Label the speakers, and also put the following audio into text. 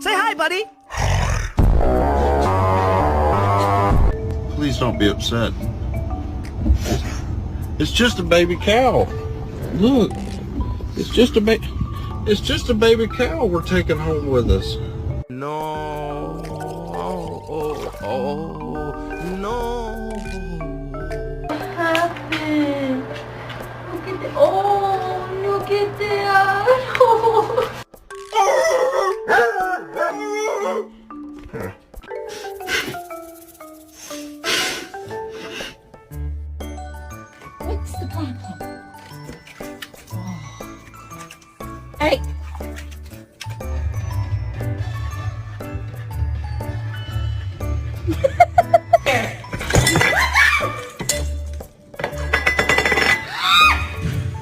Speaker 1: Say hi, buddy.
Speaker 2: Please don't be upset. It's just a baby cow. Look, it's just a baby cow we're taking home with us.
Speaker 1: No. Oh, no.
Speaker 3: What happened? Look at the, oh, look at that. What's the problem? Oh. Hey,